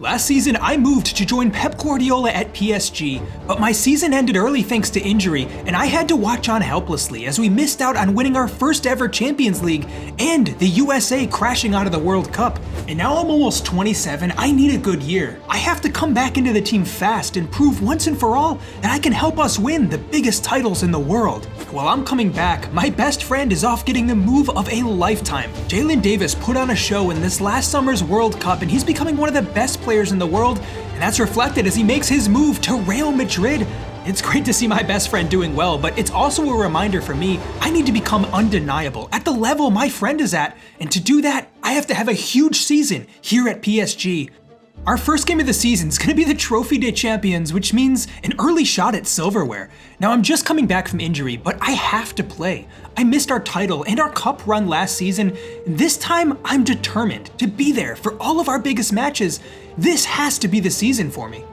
Last season, I moved to join Pep Guardiola at PSG, but my season ended early thanks to injury, and I had to watch on helplessly as we missed out on winning our first ever Champions League and the USA crashing out of the World Cup. And now I'm almost 27, I need a good year. I have to come back into the team fast and prove once and for all that I can help us win the biggest titles in the world. While I'm coming back, my best friend is off getting the move of a lifetime. Jalen Davis put on a show in this last summer's World Cup, and he's becoming one of the best players in the world, and that's reflected as he makes his move to Real Madrid. It's great to see my best friend doing well, but it's also a reminder for me I need to become undeniable at the level my friend is at, and to do that, I have to have a huge season here at PSG. Our first game of the season is going to be the Trophy des Champions, which means an early shot at silverware. Now I'm just coming back from injury, but I have to play. I missed our title and our cup run last season, and this time I'm determined to be there for all of our biggest matches. This has to be the season for me.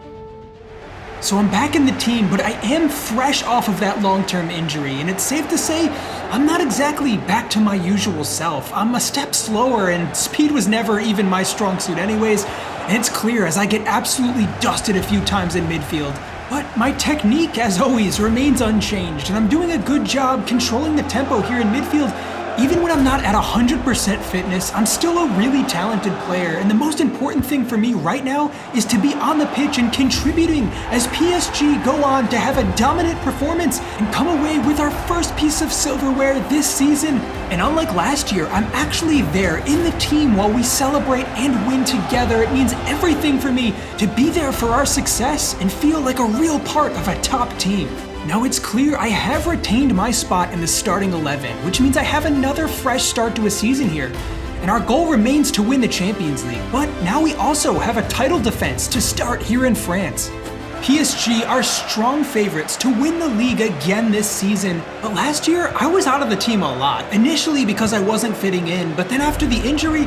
So I'm back in the team, but I am fresh off of that long-term injury, and it's safe to say I'm not exactly back to my usual self. I'm a step slower, and speed was never even my strong suit anyways, and it's clear as I get absolutely dusted a few times in midfield. But my technique, as always, remains unchanged, and I'm doing a good job controlling the tempo here in midfield. Even when I'm not at 100% fitness, I'm still a really talented player, and the most important thing for me right now is to be on the pitch and contributing as PSG go on to have a dominant performance and come away with our first piece of silverware this season. And unlike last year, I'm actually there in the team while we celebrate and win together. It means everything for me to be there for our success and feel like a real part of a top team. Now it's clear I have retained my spot in the starting 11, which means I have another fresh start to a season here. And our goal remains to win the Champions League, but now we also have a title defense to start here in France. PSG are strong favorites to win the league again this season, but last year I was out of the team a lot, initially because I wasn't fitting in, but then after the injury,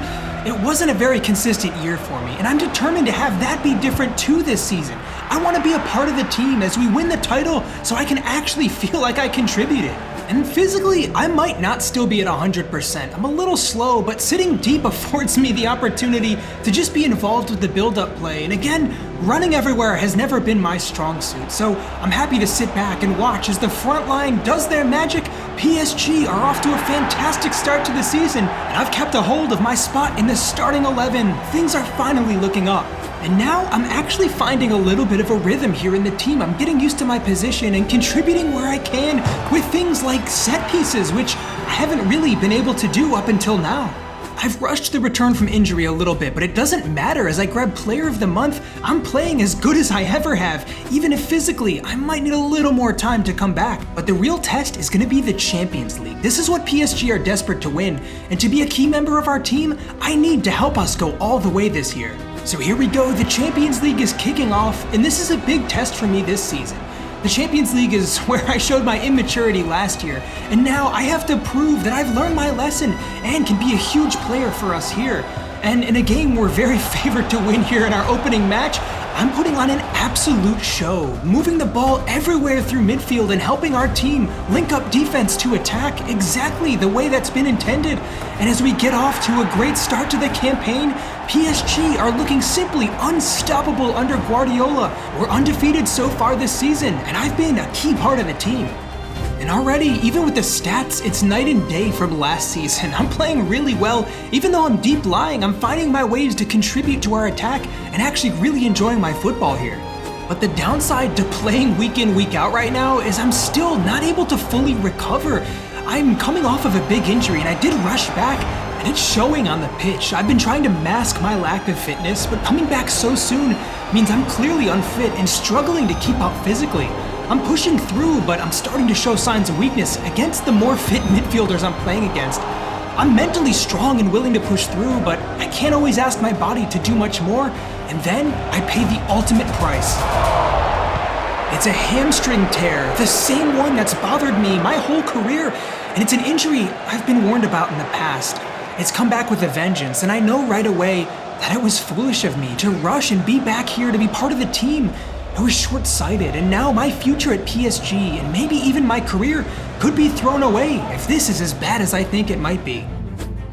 it wasn't a very consistent year for me, and I'm determined to have that be different too this season. I want to be a part of the team as we win the title so I can actually feel like I contributed. And physically, I might not still be at 100%. I'm a little slow, but sitting deep affords me the opportunity to just be involved with the build-up play. And again, running everywhere has never been my strong suit, so I'm happy to sit back and watch as the front line does their magic. PSG are off to a fantastic start to the season, and I've kept a hold of my spot in the starting 11. Things are finally looking up. And now I'm actually finding a little bit of a rhythm here in the team. I'm getting used to my position and contributing where I can with things like set pieces, which I haven't really been able to do up until now. I've rushed the return from injury a little bit, but it doesn't matter as I grab Player of the Month. I'm playing as good as I ever have, even if physically I might need a little more time to come back. But the real test is going to be the Champions League. This is what PSG are desperate to win, and to be a key member of our team, I need to help us go all the way this year. So here we go, the Champions League is kicking off, and this is a big test for me this season. The Champions League is where I showed my immaturity last year, and now I have to prove that I've learned my lesson and can be a huge player for us here. And in a game we're very favored to win here in our opening match, I'm putting on an absolute show, moving the ball everywhere through midfield and helping our team link up defense to attack exactly the way that's been intended. And as we get off to a great start to the campaign, PSG are looking simply unstoppable under Guardiola. We're undefeated so far this season, and I've been a key part of the team. And already, even with the stats, it's night and day from last season. I'm playing really well. Even though I'm deep lying, I'm finding my ways to contribute to our attack and actually really enjoying my football here. But the downside to playing week in, week out right now is I'm still not able to fully recover. I'm coming off of a big injury and I did rush back, and it's showing on the pitch. I've been trying to mask my lack of fitness, but coming back so soon means I'm clearly unfit and struggling to keep up physically. I'm pushing through, but I'm starting to show signs of weakness against the more fit midfielders I'm playing against. I'm mentally strong and willing to push through, but I can't always ask my body to do much more, and then I pay the ultimate price. It's a hamstring tear, the same one that's bothered me my whole career, and it's an injury I've been warned about in the past. It's come back with a vengeance, and I know right away that it was foolish of me to rush and be back here to be part of the team. I was short-sighted, and now my future at PSG, and maybe even my career, could be thrown away if this is as bad as I think it might be.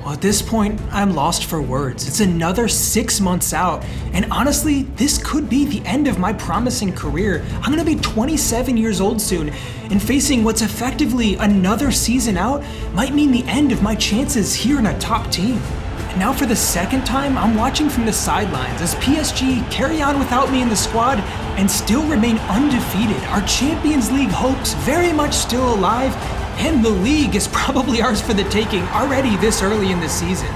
Well, at this point, I'm lost for words. It's another 6 months out, and honestly, this could be the end of my promising career. I'm gonna be 27 years old soon, and facing what's effectively another season out might mean the end of my chances here in a top team. And now for the second time, I'm watching from the sidelines as PSG carry on without me in the squad and still remain undefeated. Our Champions League hopes very much still alive, and the league is probably ours for the taking already this early in the season.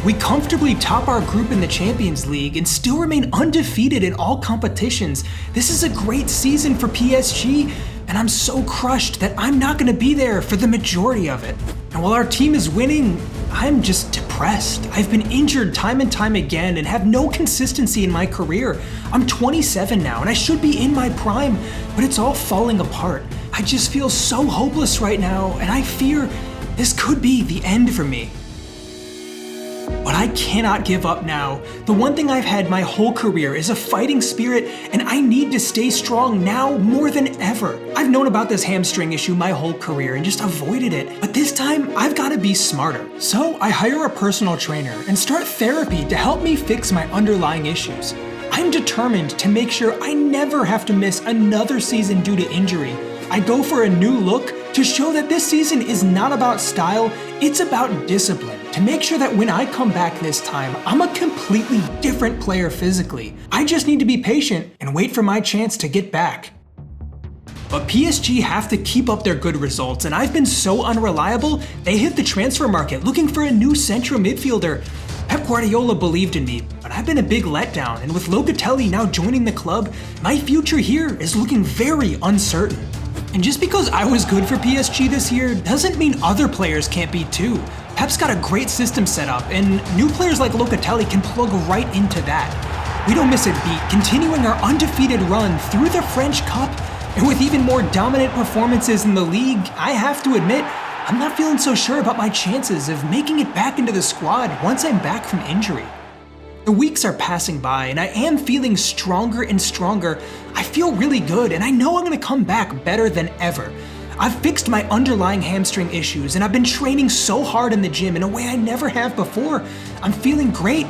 We comfortably top our group in the Champions League and still remain undefeated in all competitions. This is a great season for PSG, and I'm so crushed that I'm not going to be there for the majority of it. And while our team is winning, I'm just depressed. I've been injured time and time again and have no consistency in my career. I'm 27 now and I should be in my prime, but it's all falling apart. I just feel so hopeless right now, and I fear this could be the end for me. But I cannot give up now. The one thing I've had my whole career is a fighting spirit, and I need to stay strong now more than ever. I've known about this hamstring issue my whole career and just avoided it, but this time I've got to be smarter. So I hire a personal trainer and start therapy to help me fix my underlying issues. I'm determined to make sure I never have to miss another season due to injury. I go for a new look to show that this season is not about style, it's about discipline. To make sure that when I come back this time, I'm a completely different player physically. I just need to be patient and wait for my chance to get back. But PSG have to keep up their good results, and I've been so unreliable, they hit the transfer market looking for a new central midfielder. Pep Guardiola believed in me, but I've been a big letdown, and with Locatelli now joining the club, my future here is looking very uncertain. And just because I was good for PSG this year doesn't mean other players can't be too. Pep's got a great system set up, and new players like Locatelli can plug right into that. We don't miss a beat, continuing our undefeated run through the French Cup, and with even more dominant performances in the league, I have to admit, I'm not feeling so sure about my chances of making it back into the squad once I'm back from injury. The weeks are passing by, and I am feeling stronger and stronger. I feel really good, and I know I'm gonna come back better than ever. I've fixed my underlying hamstring issues, and I've been training so hard in the gym in a way I never have before. I'm feeling great,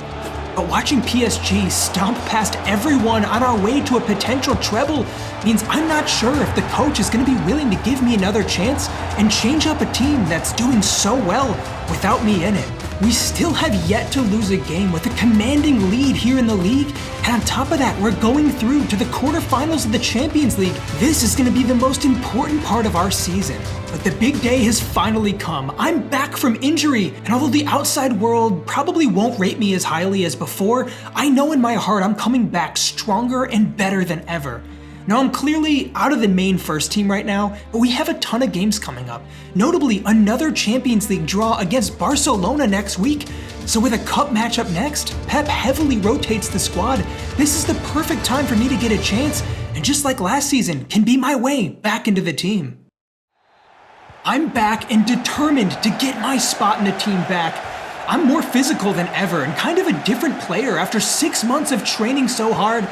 but watching PSG stomp past everyone on our way to a potential treble means I'm not sure if the coach is gonna be willing to give me another chance and change up a team that's doing so well without me in it. We still have yet to lose a game with a commanding lead here in the league, and on top of that, we're going through to the quarterfinals of the Champions League. This is going to be the most important part of our season. But the big day has finally come. I'm back from injury, and although the outside world probably won't rate me as highly as before, I know in my heart I'm coming back stronger and better than ever. Now, I'm clearly out of the main first team right now, but we have a ton of games coming up. Notably, another Champions League draw against Barcelona next week. So with a cup matchup next, Pep heavily rotates the squad. This is the perfect time for me to get a chance, and just like last season, can be my way back into the team. I'm back and determined to get my spot in the team back. I'm more physical than ever and kind of a different player after 6 months of training so hard.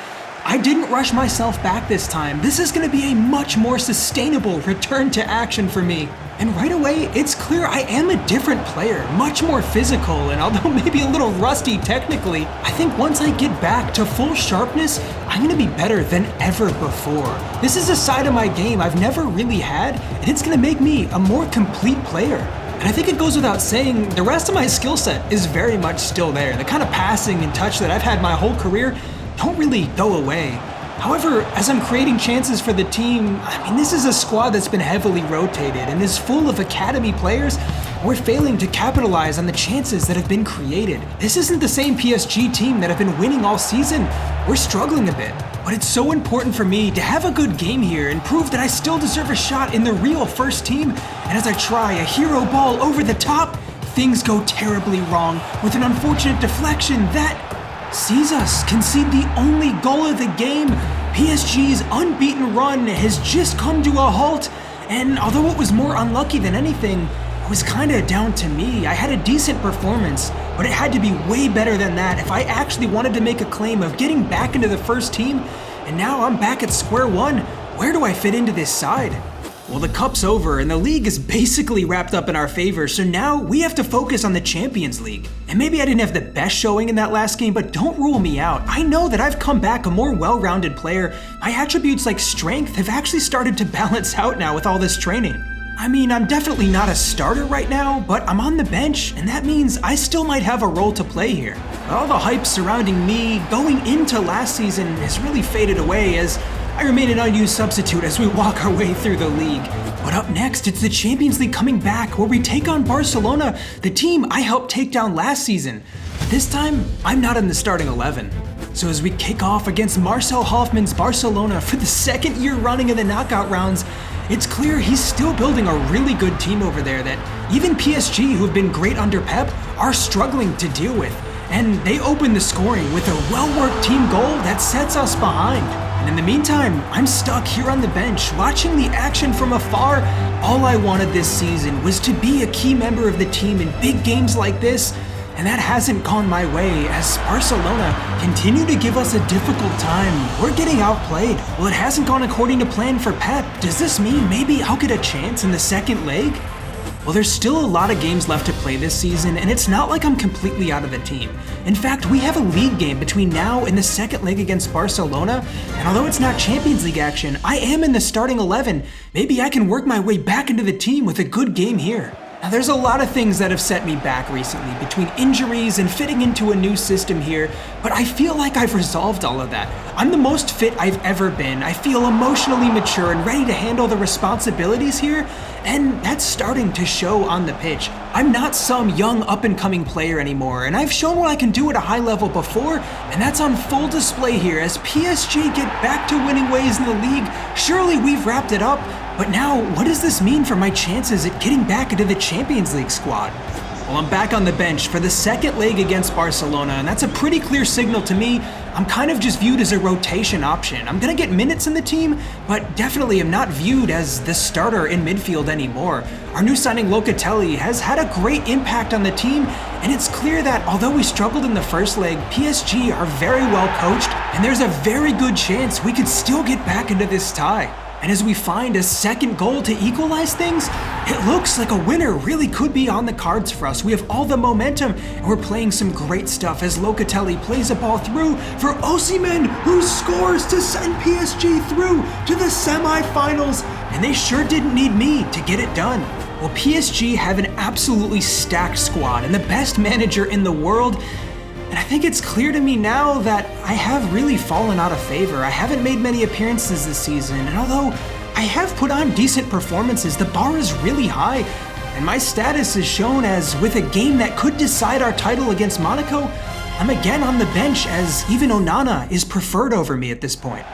I didn't rush myself back this time. This is going to be a much more sustainable return to action for me. And right away, it's clear I am a different player, much more physical, and although maybe a little rusty technically, I think once I get back to full sharpness, I'm going to be better than ever before. This is a side of my game I've never really had, and it's going to make me a more complete player. And I think it goes without saying, the rest of my skill set is very much still there. The kind of passing and touch that I've had my whole career don't really go away. However, as I'm creating chances for the team, this is a squad that's been heavily rotated and is full of academy players. We're failing to capitalize on the chances that have been created. This isn't the same PSG team that have been winning all season. We're struggling a bit, but it's so important for me to have a good game here and prove that I still deserve a shot in the real first team. And as I try a hero ball over the top, things go terribly wrong with an unfortunate deflection that sees us concede the only goal of the game. PSG's unbeaten run has just come to a halt, and although it was more unlucky than anything, it was kinda down to me. I had a decent performance, but it had to be way better than that if I actually wanted to make a claim of getting back into the first team, and now I'm back at square one. Where do I fit into this side? Well, the cup's over and the league is basically wrapped up in our favor, so now we have to focus on the Champions League. And maybe I didn't have the best showing in that last game, but don't rule me out. I know that I've come back a more well-rounded player. My attributes like strength have actually started to balance out now with all this training. I mean, I'm definitely not a starter right now, but I'm on the bench, and that means I still might have a role to play here. All the hype surrounding me going into last season has really faded away as I remain an unused substitute as we walk our way through the league. But up next, it's the Champions League coming back where we take on Barcelona, the team I helped take down last season. But this time, I'm not in the starting 11. So as we kick off against Marcel Hoffman's Barcelona for the second year running in the knockout rounds, it's clear he's still building a really good team over there that even PSG, who've been great under Pep, are struggling to deal with. And they open the scoring with a well-worked team goal that sets us behind. And in the meantime, I'm stuck here on the bench, watching the action from afar. All I wanted this season was to be a key member of the team in big games like this, and that hasn't gone my way as Barcelona continue to give us a difficult time. We're getting outplayed. Well, it hasn't gone according to plan for Pep. Does this mean maybe I'll get a chance in the second leg? Well, there's still a lot of games left to play this season, and it's not like I'm completely out of the team. In fact, we have a league game between now and the second leg against Barcelona, and although it's not Champions League action, I am in the starting 11. Maybe I can work my way back into the team with a good game here. Now, there's a lot of things that have set me back recently, between injuries and fitting into a new system here, but I feel like I've resolved all of that. I'm the most fit I've ever been. I feel emotionally mature and ready to handle the responsibilities here, and that's starting to show on the pitch. I'm not some young up-and-coming player anymore, and I've shown what I can do at a high level before, and that's on full display here as PSG get back to winning ways in the league. Surely we've wrapped it up, but now what does this mean for my chances at getting back into the Champions League squad? Well, I'm back on the bench for the second leg against Barcelona, and that's a pretty clear signal to me. I'm kind of just viewed as a rotation option. I'm gonna get minutes in the team, but definitely am not viewed as the starter in midfield anymore. Our new signing Locatelli has had a great impact on the team, and it's clear that although we struggled in the first leg, PSG are very well coached, and there's a very good chance we could still get back into this tie. And as we find a second goal to equalize things, it looks like a winner really could be on the cards for us. We have all the momentum, and we're playing some great stuff as Locatelli plays a ball through for Osimhen, who scores to send PSG through to the semifinals. And they sure didn't need me to get it done. Well, PSG have an absolutely stacked squad and the best manager in the world. And I think it's clear to me now that I have really fallen out of favor. I haven't made many appearances this season, and although I have put on decent performances, the bar is really high, and my status is shown as with a game that could decide our title against Monaco, I'm again on the bench as even Onana is preferred over me at this point.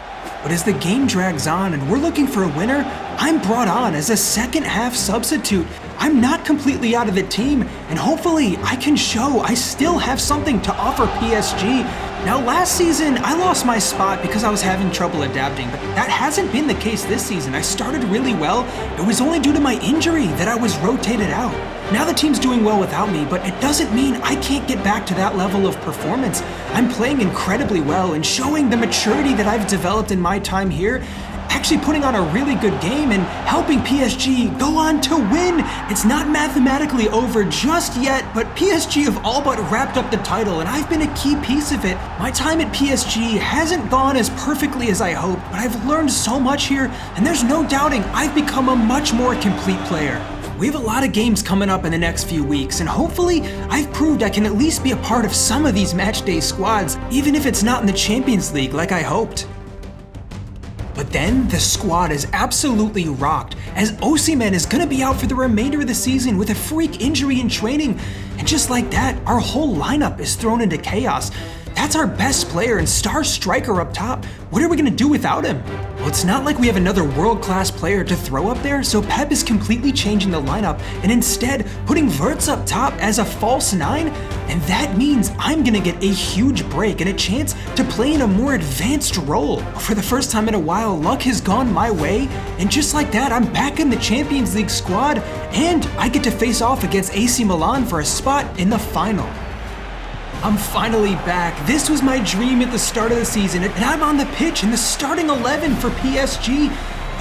But as the game drags on and we're looking for a winner, I'm brought on as a second half substitute. I'm not completely out of the team, and hopefully I can show I still have something to offer PSG. Now, last season, I lost my spot because I was having trouble adapting, but that hasn't been the case this season. I started really well. It was only due to my injury that I was rotated out. Now the team's doing well without me, but it doesn't mean I can't get back to that level of performance. I'm playing incredibly well and showing the maturity that I've developed in my time here, actually putting on a really good game and helping PSG go on to win. It's not mathematically over just yet, but PSG have all but wrapped up the title, and I've been a key piece of it. My time at PSG hasn't gone as perfectly as I hoped, but I've learned so much here, and there's no doubting I've become a much more complete player. We have a lot of games coming up in the next few weeks, and hopefully I've proved I can at least be a part of some of these matchday squads, even if it's not in the Champions League like I hoped. But then the squad is absolutely rocked, as Osimhen is going to be out for the remainder of the season with a freak injury in training, and just like that, our whole lineup is thrown into chaos. That's our best player and star striker up top. What are we going to do without him? Well, it's not like we have another world-class player to throw up there, so Pep is completely changing the lineup and instead putting Wirtz up top as a false nine, and that means I'm going to get a huge break and a chance to play in a more advanced role. For the first time in a while, luck has gone my way, and just like that, I'm back in the Champions League squad, and I get to face off against AC Milan for a spot in the final. I'm finally back. This was my dream at the start of the season, and I'm on the pitch in the starting 11 for PSG.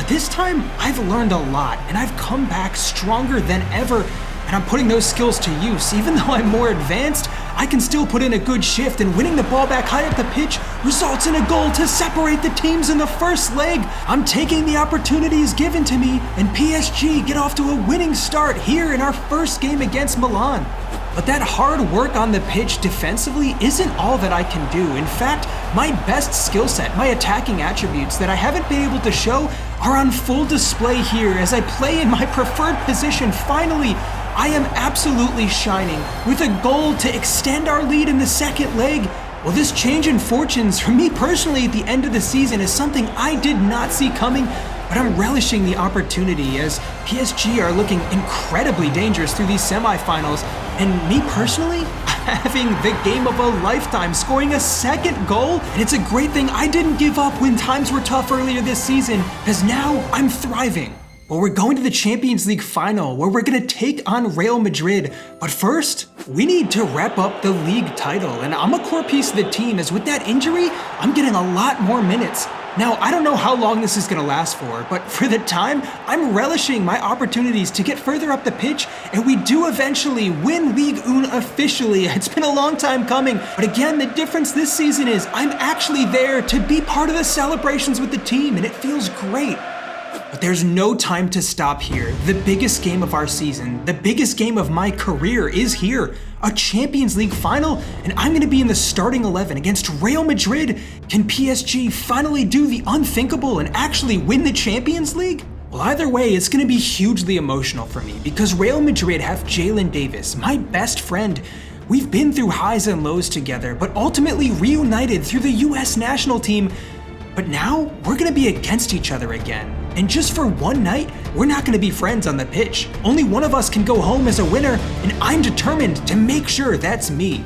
But this time, I've learned a lot, and I've come back stronger than ever, and I'm putting those skills to use. Even though I'm more advanced, I can still put in a good shift, and winning the ball back high up the pitch results in a goal to separate the teams in the first leg. I'm taking the opportunities given to me, and PSG get off to a winning start here in our first game against Milan. But that hard work on the pitch defensively isn't all that I can do. In fact, my best skill set, my attacking attributes that I haven't been able to show, are on full display here as I play in my preferred position. Finally, I am absolutely shining with a goal to extend our lead in the second leg. Well, this change in fortunes for me personally at the end of the season is something I did not see coming, but I'm relishing the opportunity as PSG are looking incredibly dangerous through these semifinals. And me personally, having the game of a lifetime, scoring a second goal. And it's a great thing I didn't give up when times were tough earlier this season, because now I'm thriving. Well, we're going to the Champions League final where we're gonna take on Real Madrid. But first, we need to wrap up the league title. And I'm a core piece of the team, as with that injury, I'm getting a lot more minutes. Now, I don't know how long this is gonna last for, but for the time, I'm relishing my opportunities to get further up the pitch, and we do eventually win Ligue 1 officially. It's been a long time coming, but again, the difference this season is I'm actually there to be part of the celebrations with the team, and it feels great. But there's no time to stop here. The biggest game of our season, the biggest game of my career is here. A Champions League final, and I'm gonna be in the starting 11 against Real Madrid. Can PSG finally do the unthinkable and actually win the Champions League? Well, either way, it's gonna be hugely emotional for me because Real Madrid have Jalen Davis, my best friend. We've been through highs and lows together, but ultimately reunited through the US national team. But now, we're gonna be against each other again. And just for one night, we're not gonna be friends on the pitch. Only one of us can go home as a winner, and I'm determined to make sure that's me.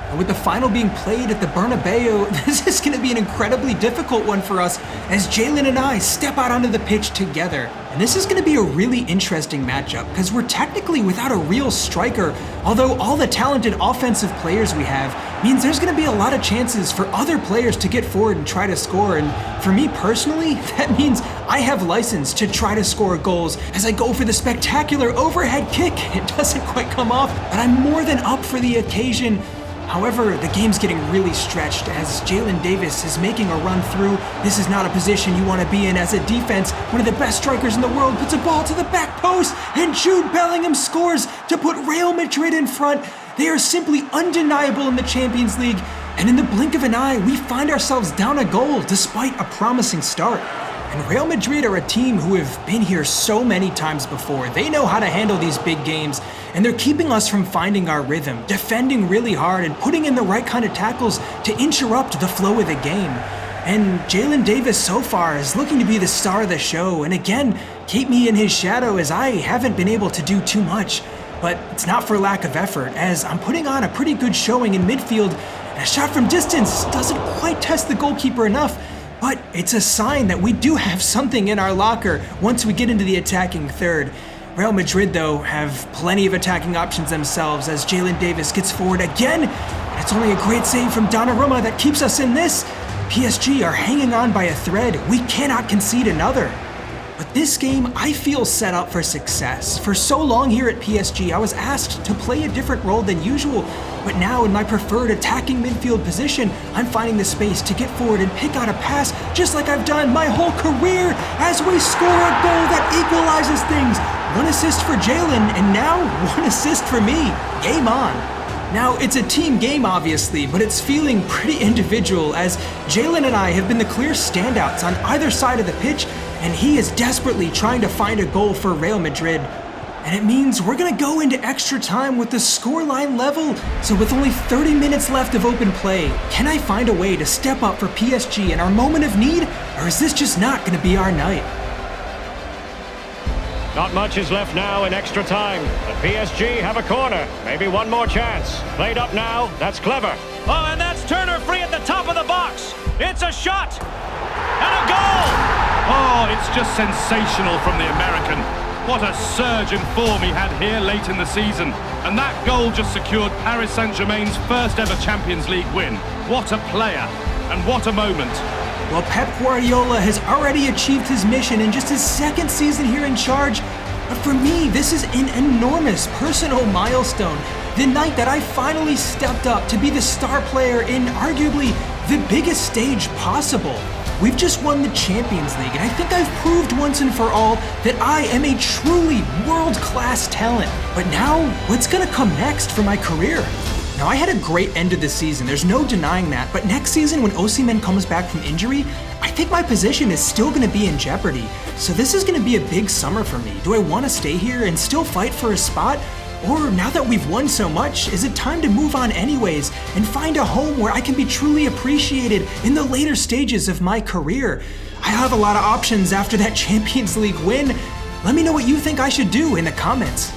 And with the final being played at the Bernabeu, this is gonna be an incredibly difficult one for us as Jalen and I step out onto the pitch together. And this is gonna be a really interesting matchup because we're technically without a real striker, although all the talented offensive players we have means there's gonna be a lot of chances for other players to get forward and try to score. And for me personally, that means I have license to try to score goals as I go for the spectacular overhead kick. It doesn't quite come off, but I'm more than up for the occasion. However, the game's getting really stretched as Jalen Davis is making a run through. This is not a position you want to be in as a defense. One of the best strikers in the world puts a ball to the back post, and Jude Bellingham scores to put Real Madrid in front. They are simply undeniable in the Champions League, and in the blink of an eye, we find ourselves down a goal despite a promising start. And Real Madrid are a team who have been here so many times before. They know how to handle these big games, and they're keeping us from finding our rhythm, defending really hard and putting in the right kind of tackles to interrupt the flow of the game. And Jalen Davis so far is looking to be the star of the show, and again, keep me in his shadow as I haven't been able to do too much. But it's not for lack of effort, as I'm putting on a pretty good showing in midfield, and a shot from distance doesn't quite test the goalkeeper enough. But it's a sign that we do have something in our locker once we get into the attacking third. Real Madrid, though, have plenty of attacking options themselves as Jalen Davis gets forward again. And it's only a great save from Donnarumma that keeps us in this. PSG are hanging on by a thread. We cannot concede another. But this game, I feel set up for success. For so long here at PSG, I was asked to play a different role than usual, but now in my preferred attacking midfield position, I'm finding the space to get forward and pick out a pass just like I've done my whole career as we score a goal that equalizes things. One assist for Jalen, and now one assist for me. Game on. Now, it's a team game, obviously, but it's feeling pretty individual as Jalen and I have been the clear standouts on either side of the pitch, and he is desperately trying to find a goal for Real Madrid. And it means we're gonna go into extra time with the scoreline level. So with only 30 minutes left of open play, can I find a way to step up for PSG in our moment of need, or is this just not gonna be our night? Not much is left now in extra time. The PSG have a corner. Maybe one more chance. Played up now. That's clever. Oh, and that's Turner free at the top of the box. It's a shot. And a goal. Oh, it's just sensational from the American. What a surge in form he had here late in the season. And that goal just secured Paris Saint-Germain's first ever Champions League win. What a player. And what a moment. Well, Pep Guardiola has already achieved his mission in just his second season here in charge. But for me, this is an enormous personal milestone. The night that I finally stepped up to be the star player in arguably the biggest stage possible. We've just won the Champions League, and I think I've proved once and for all that I am a truly world-class talent. But now, what's gonna come next for my career? Now, I had a great end of the season, there's no denying that, but next season when Osimhen comes back from injury, I think my position is still gonna be in jeopardy. So this is gonna be a big summer for me. Do I wanna stay here and still fight for a spot? Or now that we've won so much, is it time to move on anyways and find a home where I can be truly appreciated in the later stages of my career? I have a lot of options after that Champions League win. Let me know what you think I should do in the comments.